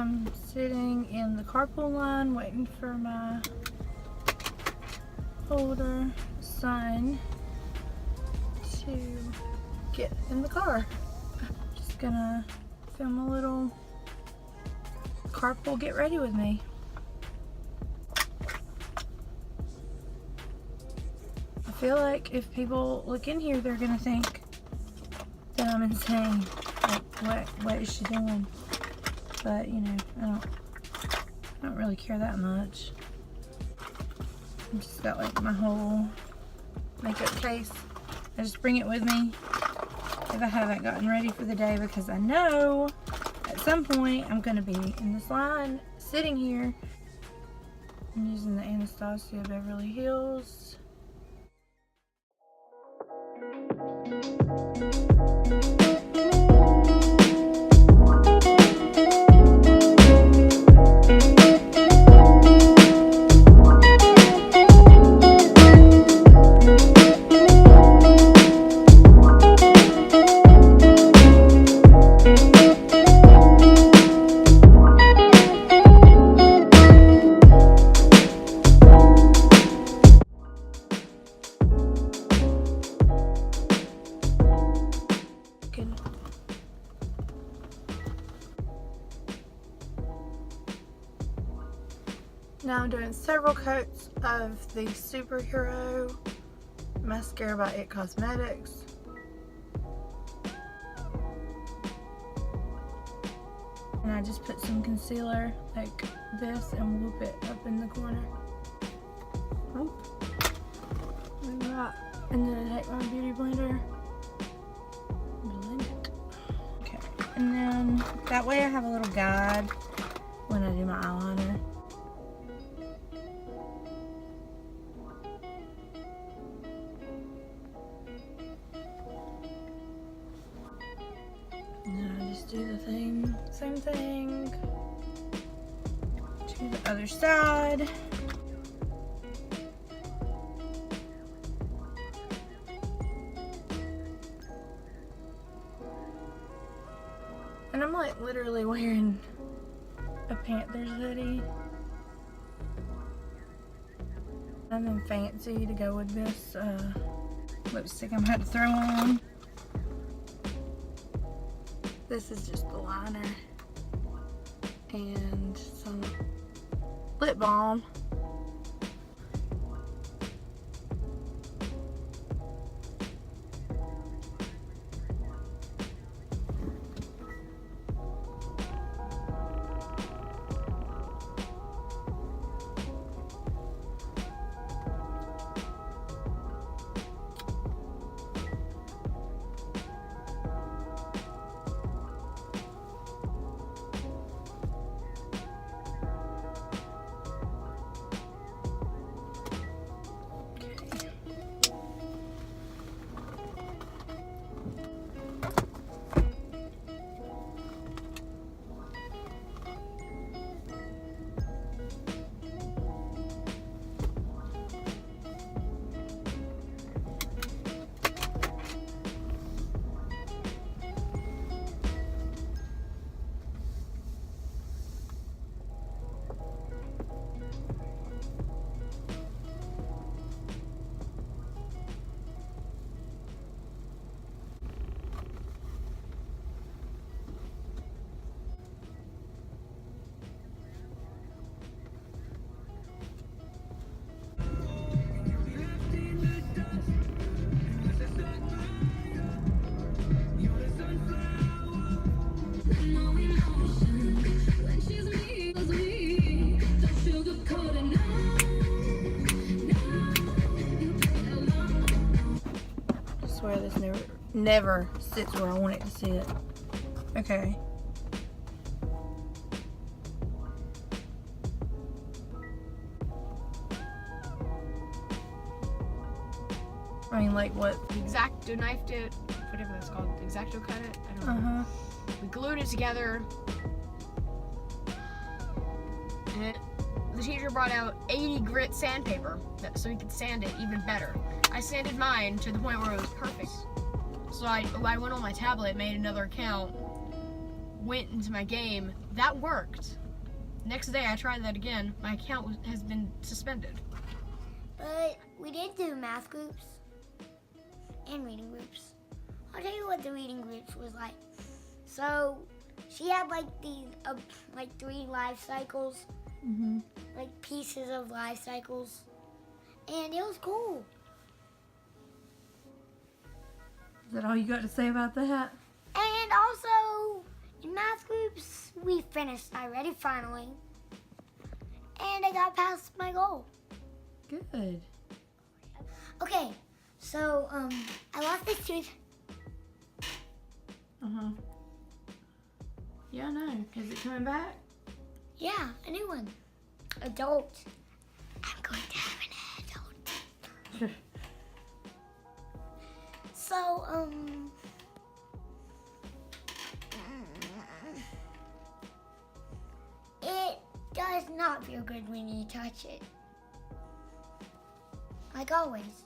am sitting in the carpool line waiting for my older son to get in the car. Just gonna film a little carpool get ready with me. I feel like if people look in here, they're gonna think that I'm insane. Like, what is she doing? But you know, I don't really care that much. I just got like my whole makeup case. I just bring it with me if I haven't gotten ready for the day, because I know at some point I'm gonna be in this line sitting here. I'm using the Anastasia Beverly Hills. Now I'm doing several coats of the Superhero Mascara by It Cosmetics. And I just put some concealer like this and whoop it up in the corner. Whoop. Like that. And then I take my beauty blender, blend it. Okay. And then that way I have a little guide when I do my eyeliner. Do the same thing to the other side. And I'm like literally wearing a Panthers hoodie. Nothing fancy to go with this lipstick I'm about to throw on. This is just the liner and some lip balm. Swear this never sits where I want it to sit. Okay. I mean, like what? The X-Acto knifed it, whatever that's called. The X-Acto cut it. I don't know. We glued it together. And the teacher brought out 80 grit sandpaper so he could sand it even better. I sanded mine to the point where it was perfect. So I went on my tablet, made another account, went into my game, that worked. Next day I tried that again. My account has been suspended. But we did do math groups and reading groups. I'll tell you what the reading groups was like. So she had like these like 3 life cycles, like pieces of life cycles, and it was cool. Is that all you got to say about that? And also in math groups, we finished already finally, and I got past my goal. Good. Okay, so I lost this tooth. Yeah, I know. Is it coming back? Yeah, a new one. Adult. I'm going to have an adult. So, it does not feel good when you touch it. Like always.